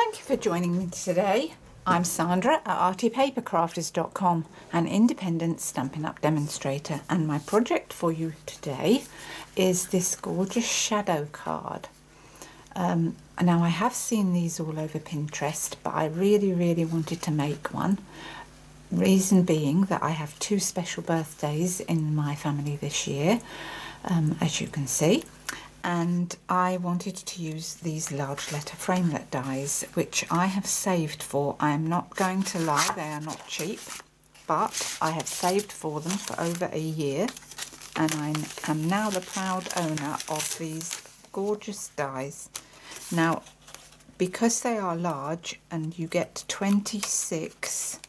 Thank you for joining me today. I'm Sandra at artypapercrafters.com, an independent Stampin' Up! Demonstrator, and my project for you today is this gorgeous shadow card. Now I have seen these all over Pinterest, but I really wanted to make one. Reason being that I have two special birthdays in my family this year, as you can see. And I wanted to use these large letter framelit dies, which I have saved for. I am not going to lie, they are not cheap, but I have saved for them for over a year, and I am now the proud owner of these gorgeous dies. Now, because they are large and you get 26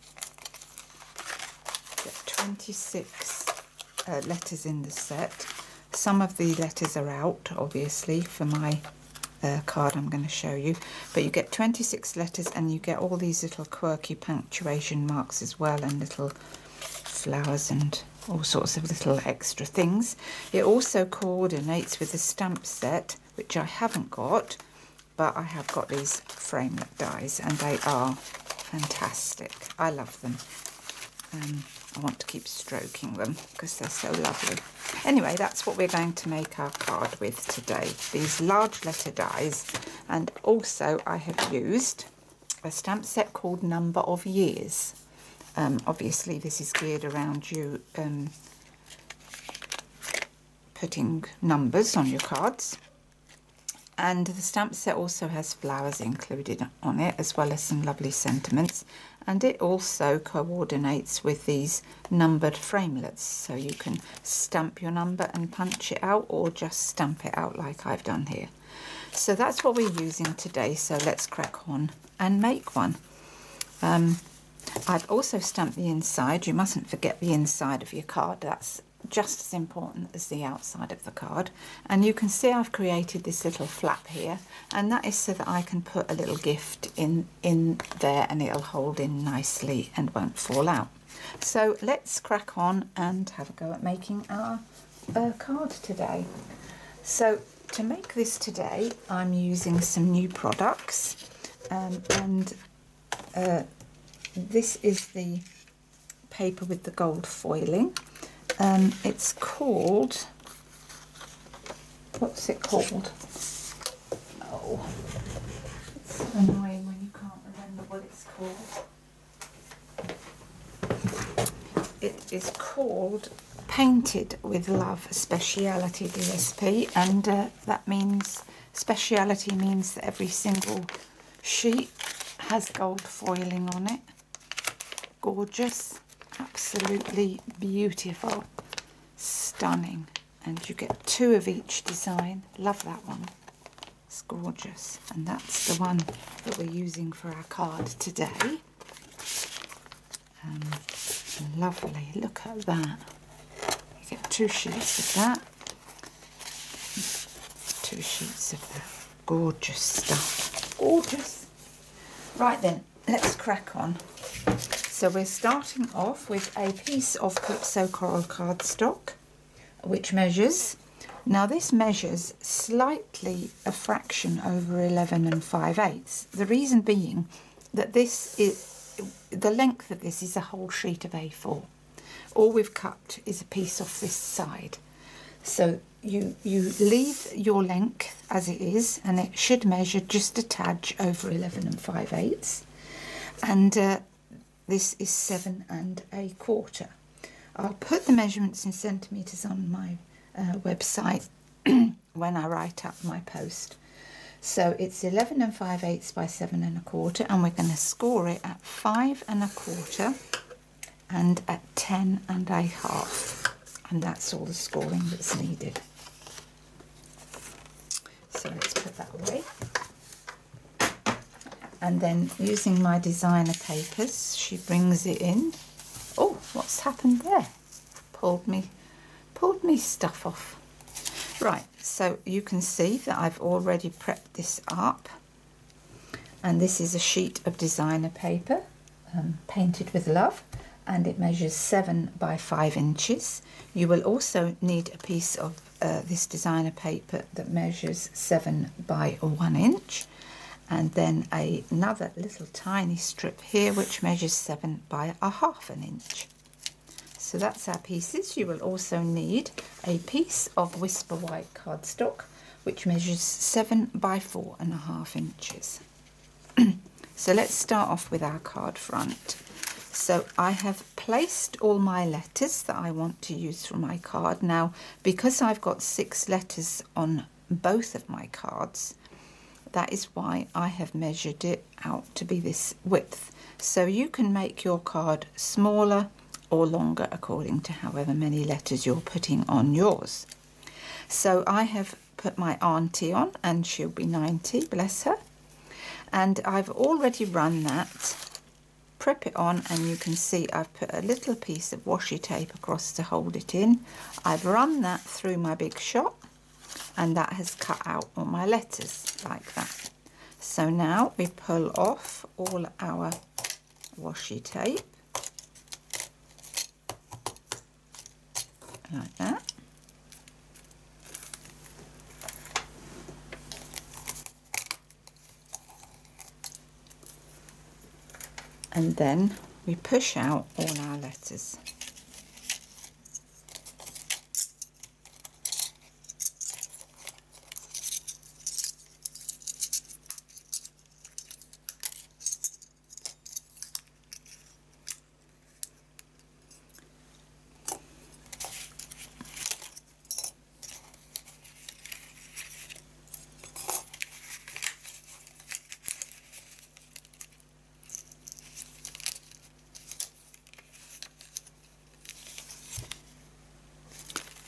letters in the set. Some of the letters are out, obviously, for my card I'm going to show you. But you get 26 letters and you get all these little quirky punctuation marks as well, and little flowers and all sorts of little extra things. It also coordinates with the stamp set, which I haven't got, but I have got these framelit dies and they are fantastic. I love them. I want to keep stroking them because they're so lovely. Anyway, that's what we're going to make our card with today, these large letter dies. And also I have used a stamp set called Number of Years. Obviously this is geared around you putting numbers on your cards. And the stamp set also has flowers included on it, as well as some lovely sentiments. And it also coordinates with these numbered framelets, so you can stamp your number and punch it out, or just stamp it out like I've done here. So that's what we're using today, so let's crack on and make one. I've also stamped the inside. You mustn't forget the inside of your card. That's just as important as the outside of the card. And you can see I've created this little flap here, and that is so that I can put a little gift in there and it'll hold in nicely and won't fall out. So let's crack on and have a go at making our card today. So to make this today, I'm using some new products, this is the paper with the gold foiling. It's called, what's it called? Oh, it's so annoying when you can't remember what it's called. It is called Painted with Love Speciality DSP, and that means, speciality means that every single sheet has gold foiling on it. Gorgeous. Absolutely beautiful, stunning, and you get two of each design. Love that one, it's gorgeous, and that's the one that we're using for our card today. Lovely, look at that. You get two sheets of that, two sheets of that. Gorgeous stuff, gorgeous. Right then, let's crack on. So we're starting off with a piece of Calypso Coral cardstock, which measures, now this measures slightly a fraction over 11 5/8. The reason being that this is, the length of this is a whole sheet of A4. All we've cut is a piece off this side. So you leave your length as it is, and it should measure just a tad over 11 5/8. And this is 7 1/4. I'll put the measurements in centimetres on my website when I write up my post. So it's 11 5/8 by 7 1/4, and we're going to score it at 5 1/4 and at 10 1/2. And that's all the scoring that's needed. So let's put that away. And then using my designer papers, she brings it in. Oh, what's happened there? Pulled me stuff off. Right, so you can see that I've already prepped this up. And this is a sheet of designer paper, Painted with Love, and it measures 7 by 5 inches. You will also need a piece of this designer paper that measures 7 by 1 inch. and then another little tiny strip here which measures 7 by 1/2 inch. So that's our pieces. You will also need a piece of Whisper White cardstock which measures 7 by 4.5 inches. So let's start off with our card front. So I have placed all my letters that I want to use for my card. Now, because I've got 6 letters on both of my cards, that is why I have measured it out to be this width. So you can make your card smaller or longer according to however many letters you're putting on yours. So I have put my auntie on, and she'll be 90, bless her. And I've already run that. Prep it on, and you can see I've put a little piece of washi tape across to hold it in. I've run that through my big shot, and that has cut out all my letters like that. So now we pull off all our washi tape like that. And then we push out all our letters.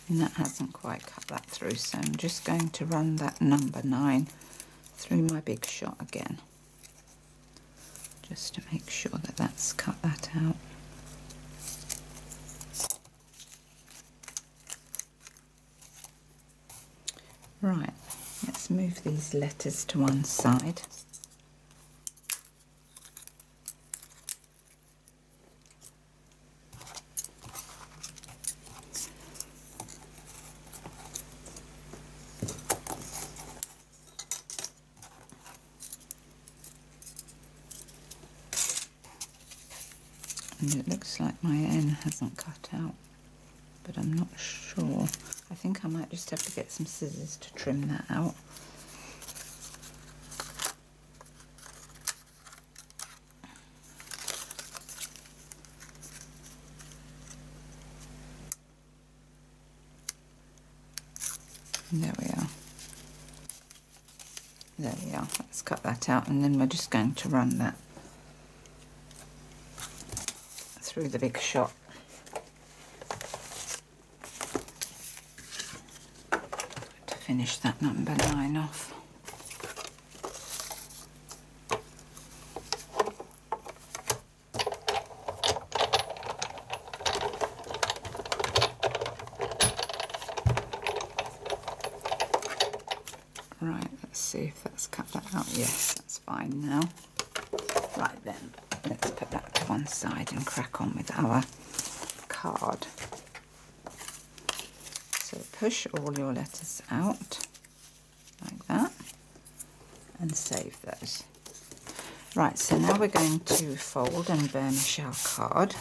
And that hasn't quite cut that through, so I'm just going to run that number 9 through my big shot again, just to make sure that that's cut that out. Right, let's move these letters to one side. And it looks like my N hasn't cut out, but I'm not sure. I think I might just have to get some scissors to trim that out. And there we are. There we are. Let's cut that out, and then we're just going to run that through the big shot. To finish that number 9 off. Right, let's see if that's cut that out. Yes, that's fine now. Right then, let's put that to one side and crack on with our card. So push all your letters out like that and save those. Right, so now we're going to fold and burnish our card.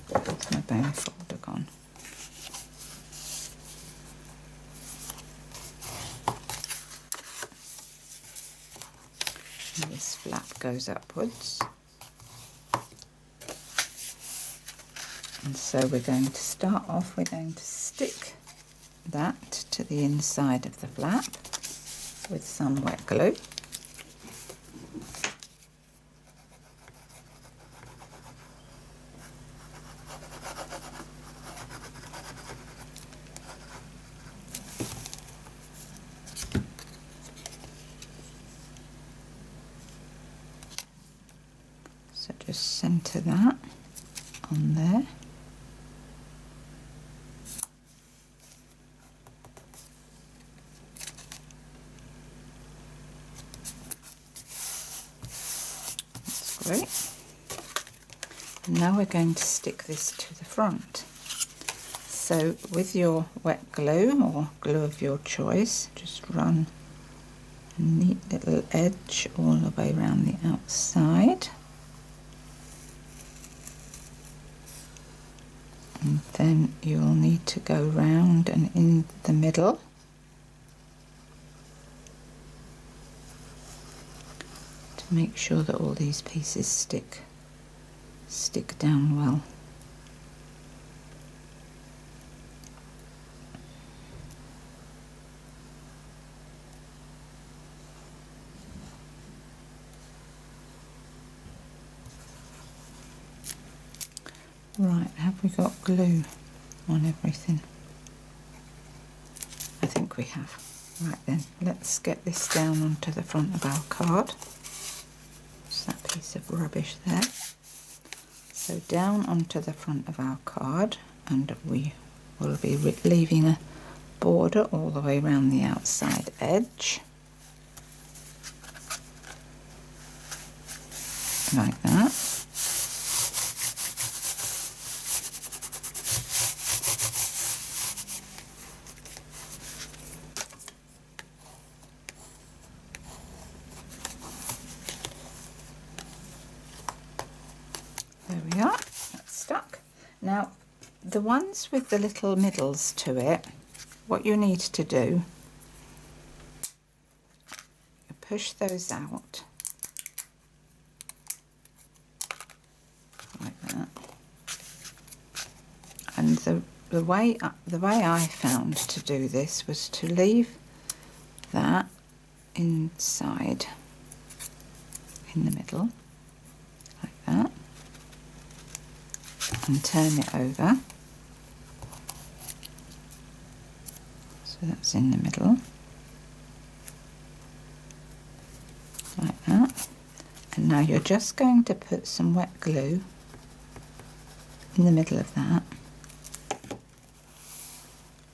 Where's my bone folder gone? This flap goes upwards, and so we're going to start off, we're going to stick that to the inside of the flap with some wet glue. So just centre that on there. That's great. And now we're going to stick this to the front. So with your wet glue or glue of your choice, just run a neat little edge all the way around the outside. And then you'll need to go round and in the middle. To make sure that all these pieces stick down well. Right, have we got glue on everything? I think we have. Right then, let's get this down onto the front of our card. Just that piece of rubbish there. So down onto the front of our card, and we will be leaving a border all the way around the outside edge. Like that. There we are, that's stuck. Now, the ones with the little middles to it, what you need to do, you push those out, like that. And the way I found to do this was to leave that inside, in the middle, like that. And turn it over, so that's in the middle, like that. And now you're just going to put some wet glue in the middle of that,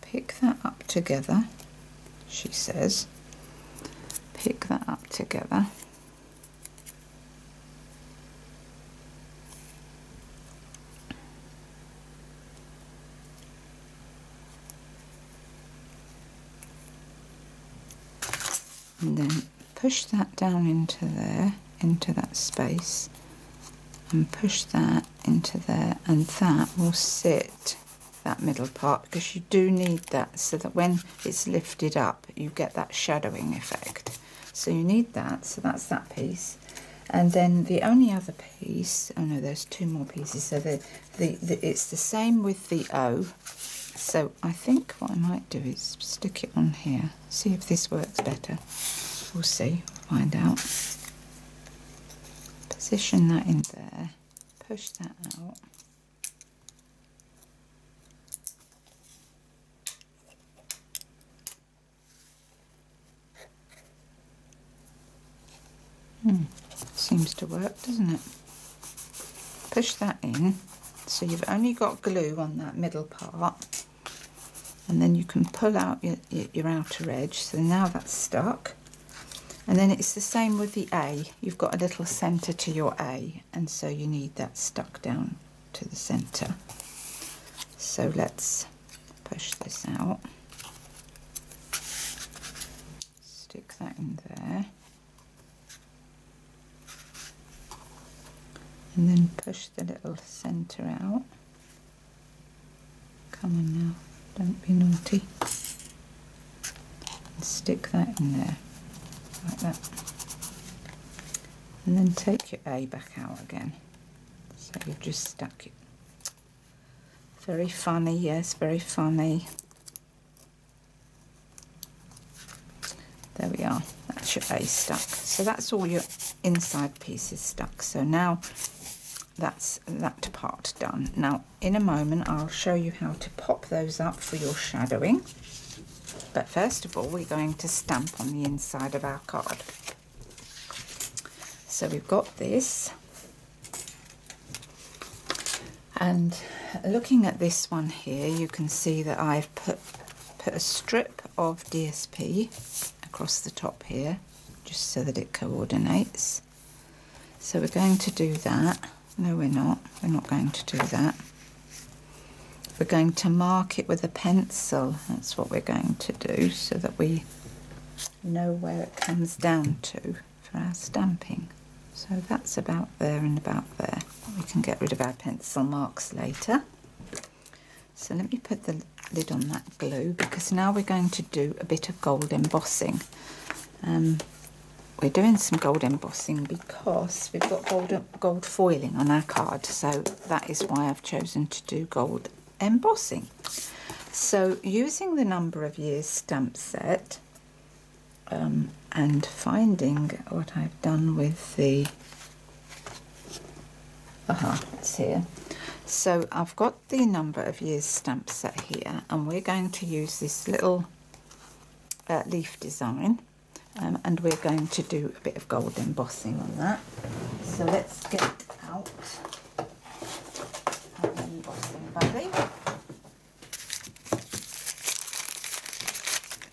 pick that up together, she says, pick that up together. And then push that down into there, into that space, and push that into there, and that will sit, that middle part, because you do need that so that when it's lifted up you get that shadowing effect. So you need that, so that's that piece. And then the only other piece, oh no, there's two more pieces, so it's the same with the O. So I think what I might do is stick it on here, see if this works better. We'll see, we'll find out. Position that in there, push that out. Seems to work, doesn't it? Push that in, so you've only got glue on that middle part. And then you can pull out your outer edge, so now that's stuck. And then it's the same with the A. You've got a little centre to your A, and so you need that stuck down to the centre. So let's push this out. Stick that in there. And then push the little centre out. Come on now. Don't be naughty. And stick that in there, like that. And then take your A back out again. So you've just stuck it. Very funny, yes, very funny. There we are, that's your A stuck. So that's all your inside pieces stuck. So now that's that part done. Now in a moment I'll show you how to pop those up for your shadowing, but first of all we're going to stamp on the inside of our card. So we've got this, and looking at this one here you can see that I've put a strip of DSP across the top here just so that it coordinates. So we're going to do that. No, we're not going to do that. we're going to mark it with a pencil. That's what we're going to do, so that we know where it comes down to for our stamping. So that's about there and about there. We can get rid of our pencil marks later. So let me put the lid on that glue, because now we're going to do a bit of gold embossing. We're doing some gold embossing because we've got gold foiling on our card, so that is why I've chosen to do gold embossing. So using the number of years stamp set, and finding what I've done with the it's here. So I've got the number of years stamp set here, and we're going to use this little leaf design, and we're going to do a bit of gold embossing on that. So let's get out our embossing buddy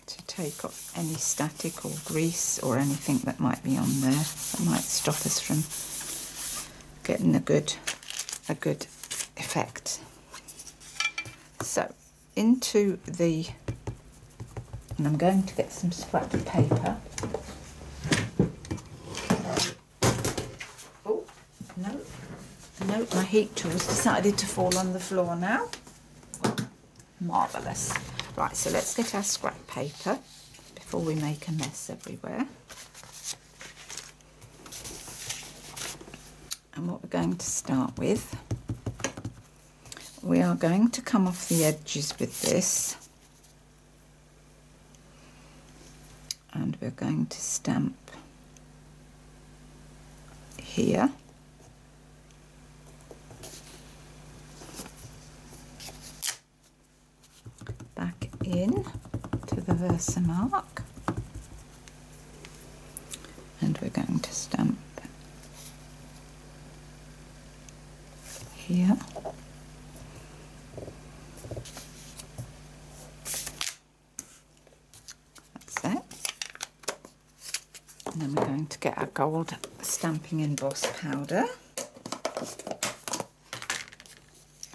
to take off any static or grease or anything that might be on there that might stop us from getting a good effect. So into the, and I'm going to get some scrap paper. Oh no, my heat tools decided to fall on the floor now. Marvellous. Right, so let's get our scrap paper before we make a mess everywhere. And what we're going to start with, we are going to come off the edges with this, and we're going to stamp here, back in to the Versamark, and we're going to stamp here. That's it. And then we're going to get our gold stamping emboss powder.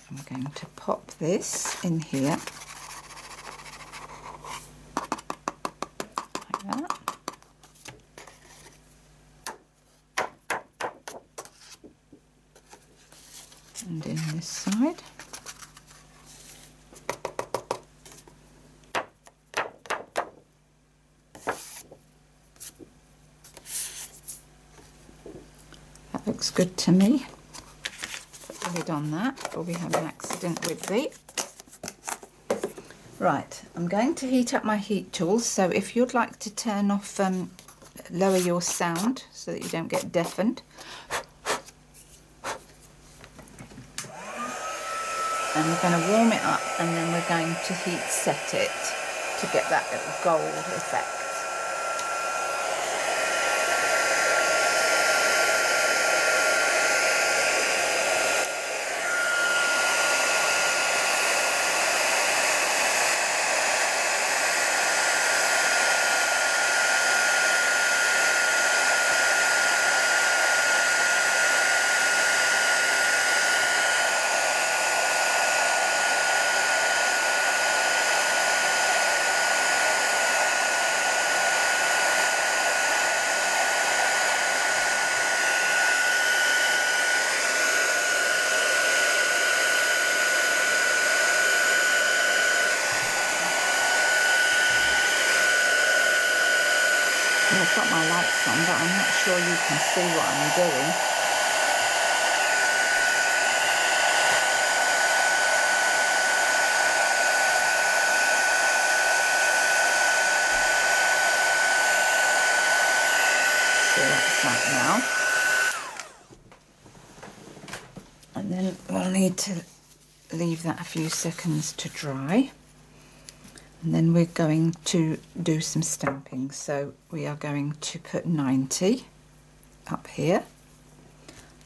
And we're going to pop this in here. Like that. And in this side. That looks good to me. Put the lid on that before we have an accident with the. Right, I'm going to heat up my heat tools, so if you'd like to turn off, lower your sound so that you don't get deafened. And we're going to warm it up, and then we're going to heat set it to get that little gold effect. I've got my lights on, but I'm not sure you can see what I'm doing. So that's that now. And then we'll need to leave that a few seconds to dry. And then we're going to do some stamping. So we are going to put 90 up here.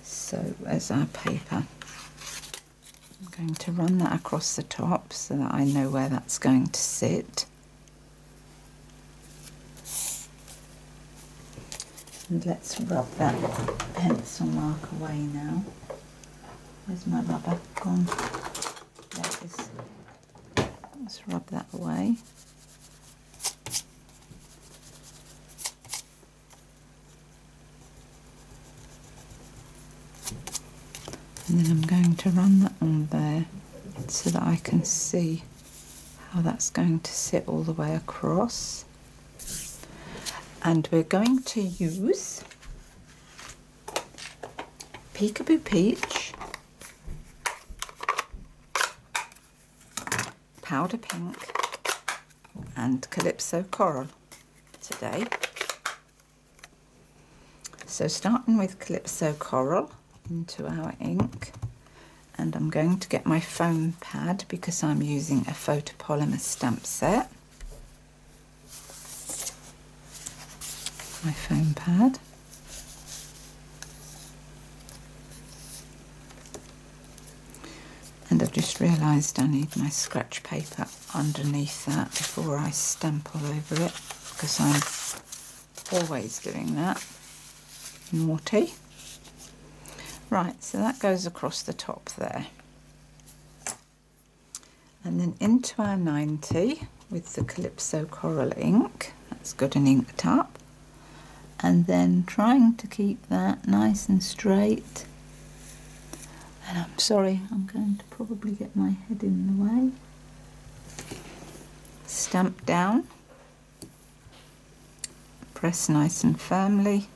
So as our paper, I'm going to run that across the top so that I know where that's going to sit. And let's rub that pencil mark away now. Where's my rubber gone? There it is. Let's rub that away. And then I'm going to run that on there so that I can see how that's going to sit all the way across. And we're going to use Peekaboo Peach, Powder Pink and Calypso Coral today. So starting with Calypso Coral into our ink, and I'm going to get my foam pad because I'm using a photopolymer stamp set. My foam pad. And I've just realised I need my scratch paper underneath that before I stamp all over it, because I'm always doing that. Naughty. Right, so that goes across the top there. And then into our 90 with the Calypso Coral ink. That's good and inked up. And then trying to keep that nice and straight. And I'm sorry, I'm going to probably get my head in the way. Stamp down. Press nice and firmly.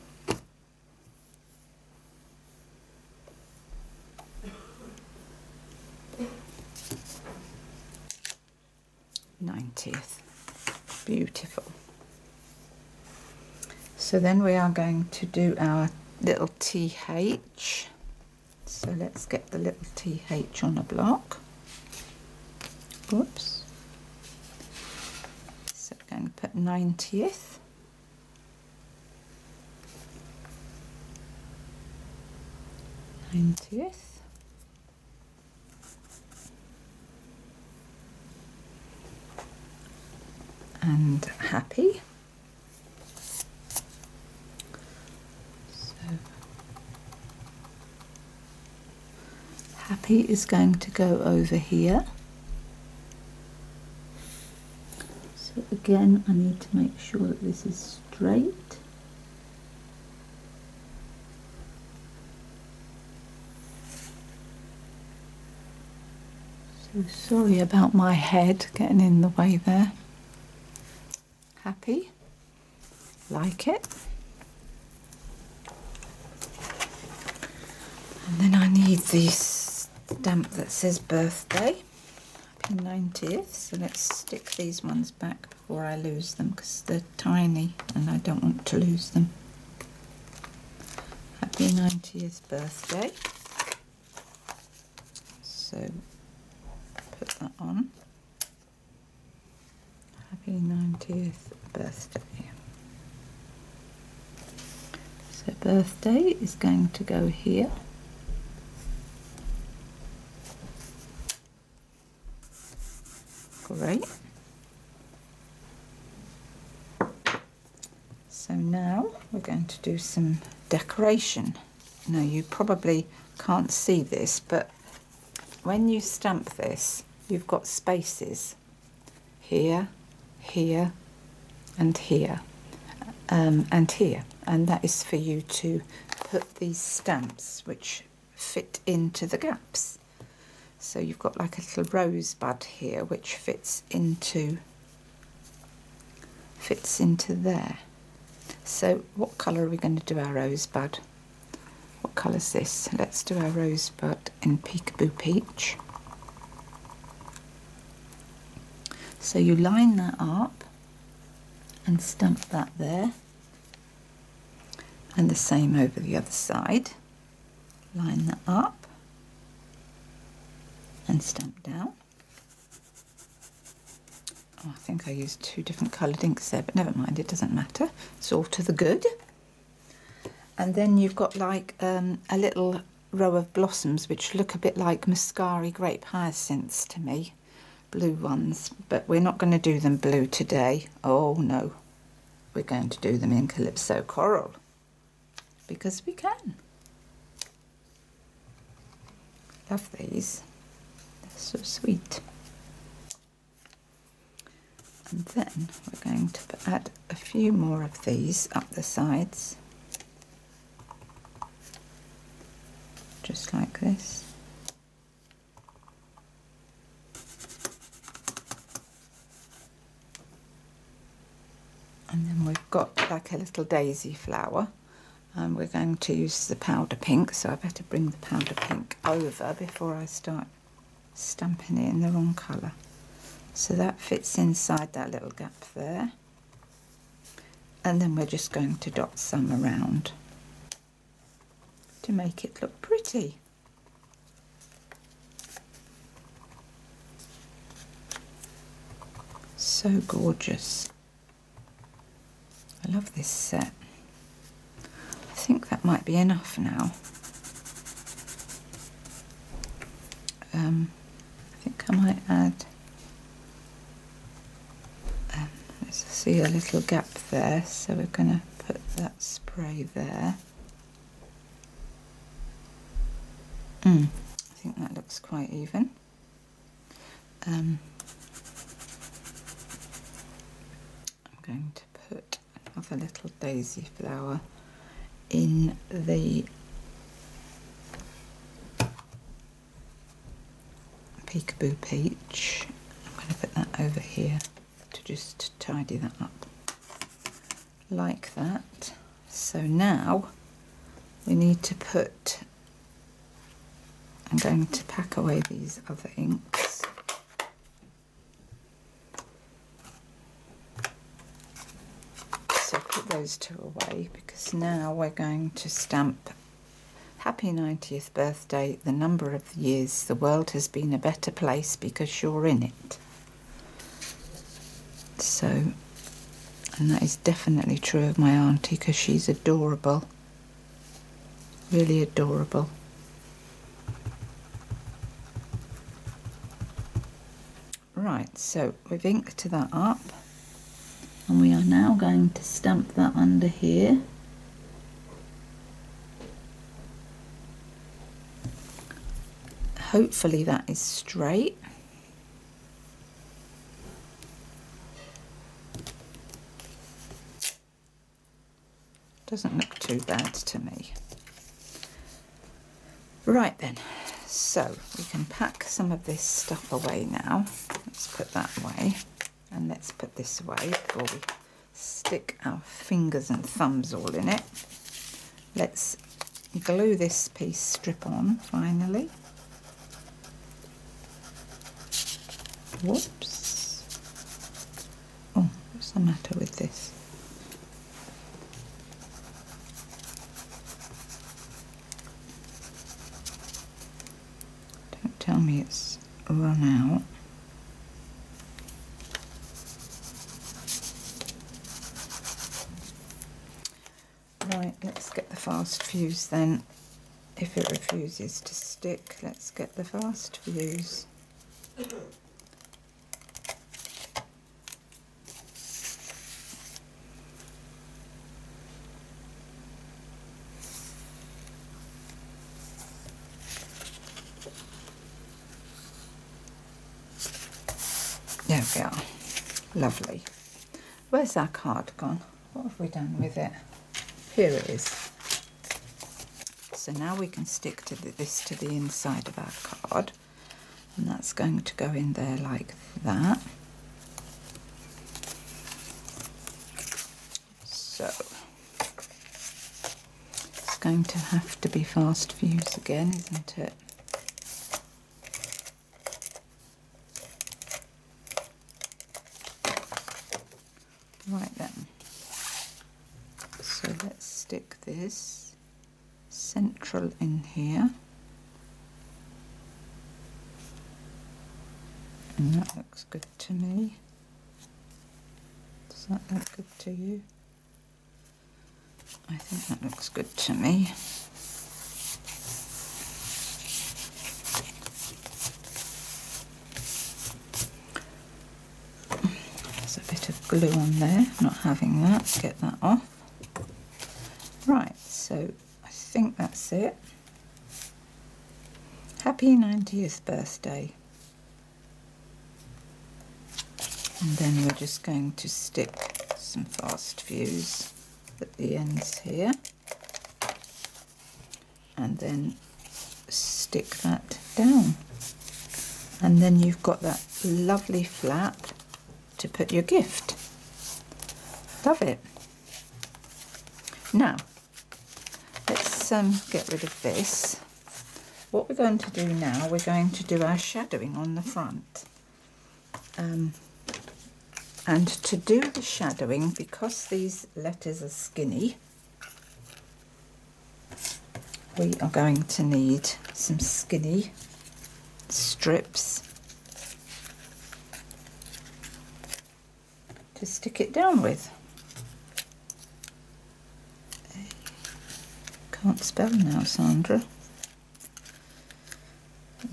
Beautiful. So then we are going to do our little TH. So let's get the little TH on a block. Whoops. So we're going to put 90th. And happy. So happy is going to go over here. So again, I need to make sure that this is straight. So sorry about my head getting in the way there. Happy, like it. And then I need the stamp that says birthday, happy 90th. So let's stick these ones back before I lose them because they're tiny and I don't want to lose them. Happy 90th birthday. So put that on. Happy 90th birthday. So birthday is going to go here. Great. So now we're going to do some decoration. Now you probably can't see this, but when you stamp this, you've got spaces here, here, and here, and here, and that is for you to put these stamps which fit into the gaps. So you've got like a little rosebud here which fits into there. So what colour are we going to do our rosebud? What colour is this? Let's do our rosebud in Peekaboo Peach. So you line that up and stamp that there, and the same over the other side. Line that up and stamp down. Oh, I think I used two different coloured inks there, but never mind, it doesn't matter. It's all to the good. And then you've got like a little row of blossoms which look a bit like Mascari grape hyacinths to me. Blue ones, but we're not going to do them blue today. Oh no, we're going to do them in Calypso Coral because we can. Love these, they're so sweet. And then we're going to add a few more of these up the sides, just like this. And then we've got like a little daisy flower, and we're going to use the powder pink, so I better bring the powder pink over before I start stamping it in the wrong colour. So that fits inside that little gap there, and then we're just going to dot some around to make it look pretty. So gorgeous. I love this set. I think that might be enough now. I think I might add, let's see a little gap there, so we're going to put that spray there. I think that looks quite even. I'm going to put another little daisy flower in the Peekaboo Peach. I'm going to put that over here to just tidy that up like that. So now we need to put, I'm going to pack away these other inks. So put those two away, because now we're going to stamp Happy 90th birthday, the number of years the world has been a better place because you're in it. So, and that is definitely true of my auntie, because she's adorable, really adorable. Right, so we've inked that up, and we are now going to stamp that under here. Hopefully that is straight. Doesn't look too bad to me. Right then, so we can pack some of this stuff away now. Let's put that away, and let's put this away before we stick our fingers and thumbs all in it. Let's glue this piece strip on finally. Whoops. Oh, what's the matter with this? Don't tell me it's run out. Right, let's get the fast fuse then. If it refuses to stick, let's get the fast fuse. There we are. Lovely. Where's our card gone? What have we done with it? Here it is. So now we can stick to this to the inside of our card, and that's going to go in there like that. So it's going to have to be fast fuse again, isn't it? Right then, so let's stick this central in here, and that looks good to me. Does that look good to you? I think that looks good to me. Glue on there, not having that, get that off. Right, so I think that's it. Happy 90th birthday. And then we're just going to stick some fast fuse at the ends here, and then stick that down, and then you've got that lovely flap to put your gift. Love it. Now let's get rid of this. What we're going to do now, we're going to do our shadowing on the front. And to do the shadowing, because these letters are skinny, we are going to need some skinny strips to stick it down with. Can't spell now, Sandra.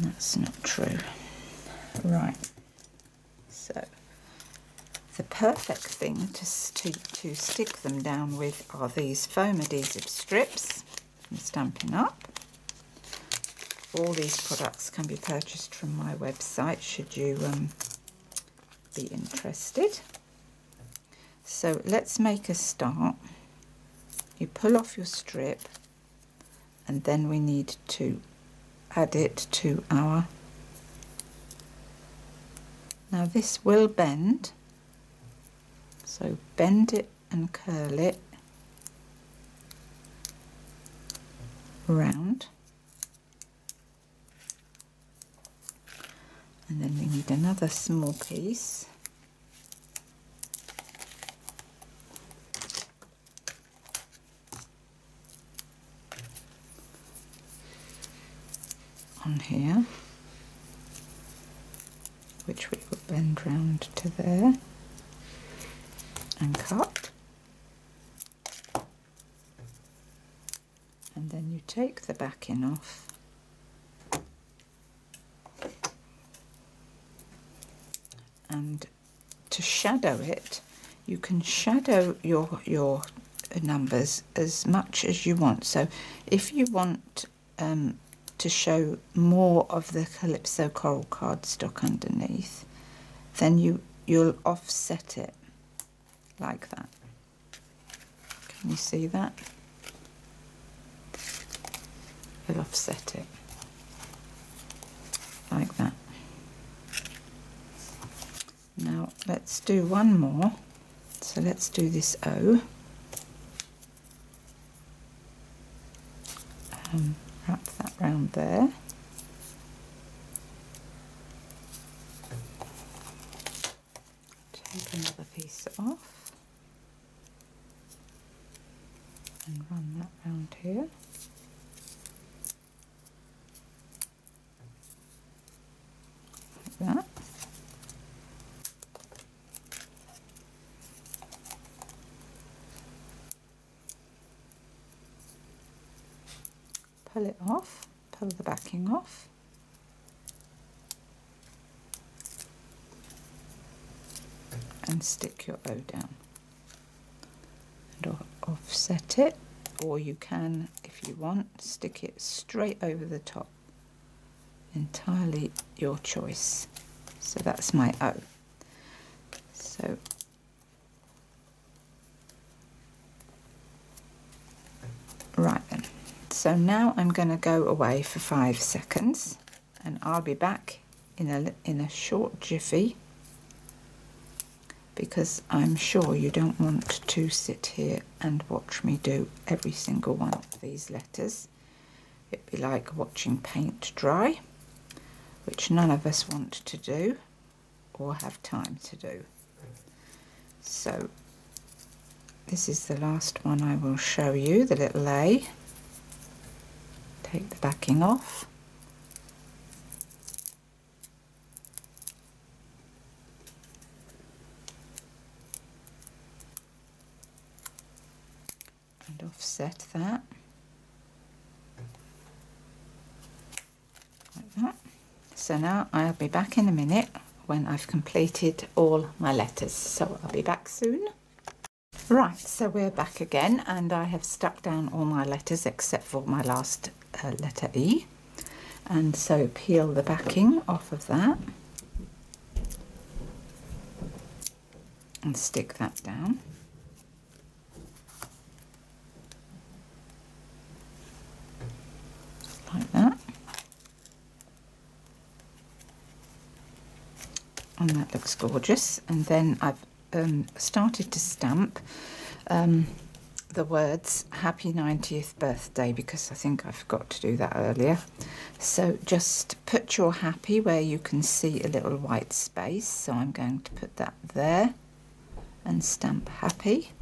That's not true. Right. So the perfect thing to stick them down with are these foam adhesive strips from Stampin' Up. All these products can be purchased from my website should you be interested. So let's make a start. You pull off your strip, and then we need to add it to our... Now this will bend, so bend it and curl it round, and then we need another small piece. On here, which we will bend round to there and cut, and then you take the backing off and to shadow it, you can shadow your numbers as much as you want. So if you want to show more of the Calypso coral cardstock underneath, then you'll offset it like that. Can you see that? You'll offset it like that. Now let's do one more. So let's do this O. Wrap that round there. Take another piece off and run that round here. Like that. Pull it off, pull the backing off, and stick your O down and offset it, or you can, if you want, stick it straight over the top. Entirely your choice. So that's my O. So right then. So now I'm going to go away for 5 seconds, and I'll be back in a short jiffy, because I'm sure you don't want to sit here and watch me do every single one of these letters. It'd be like watching paint dry, which none of us want to do or have time to do. So this is the last one I will show you, the little A. Take the backing off. And offset that. Like that. So now I'll be back in a minute when I've completed all my letters. So I'll be back soon. Right, so we're back again, and I have stuck down all my letters except for my last letter E, and so peel the backing off of that, and stick that down. Like that. And that looks gorgeous. And then I've started to stamp the words happy 90th birthday, because I think I forgot to do that earlier. So just put your happy where you can see a little white space. So I'm going to put that there and stamp happy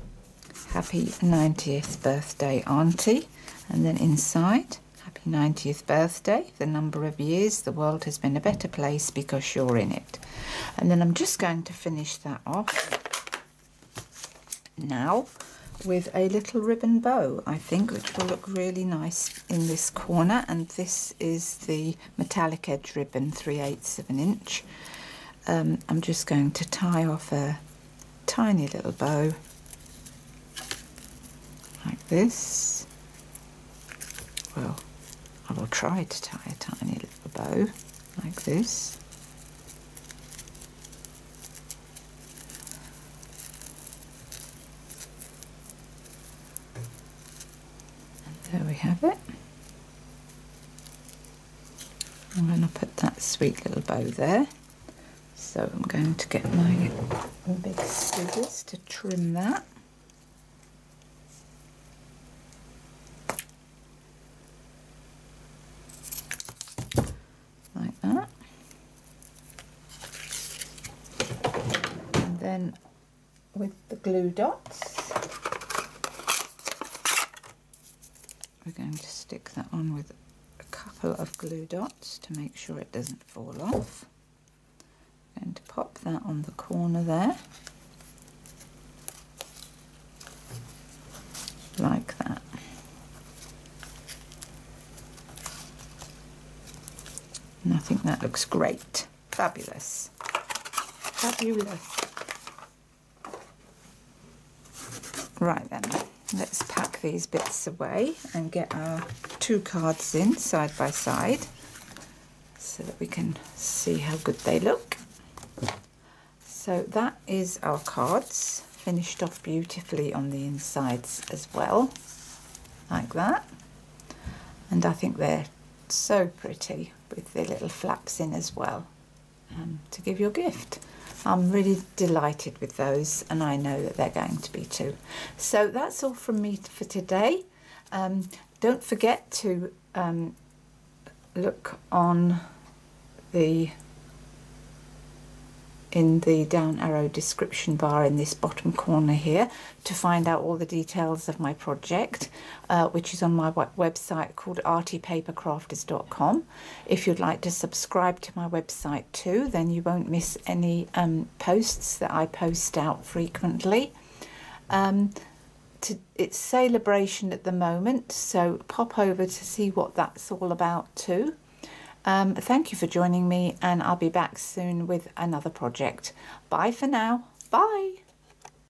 90th birthday auntie, and then inside happy 90th birthday, the number of years the world has been a better place because you're in it. And then I'm just going to finish that off now with a little ribbon bow, I think, which will look really nice in this corner. And this is the metallic edge ribbon, 3/8 of an inch. I'm just going to tie off a tiny little bow like this. Well, I will try to tie a tiny little bow like this. There we have it. I'm going to put that sweet little bow there. So I'm going to get my big scissors to trim that. Like that. And then with the glue dots, we're going to stick that on with a couple of glue dots to make sure it doesn't fall off. I'm going to pop that on the corner there, like that. And I think that looks great. Fabulous. Fabulous. Right then. Let's pack these bits away and get our 2 cards in side by side so that we can see how good they look. So that is our cards, finished off beautifully on the insides as well, like that. And I think they're so pretty with the little flaps in as well, to give your gift. I'm really delighted with those, and I know that they're going to be too. So that's all from me for today. Don't forget to look on in the down arrow description bar in this bottom corner here to find out all the details of my project, which is on my website called artypapercrafters.com. If you'd like to subscribe to my website too, then you won't miss any posts that I post out frequently. It's celebration at the moment, so pop over to see what that's all about too. Thank you for joining me, and I'll be back soon with another project. Bye for now. Bye.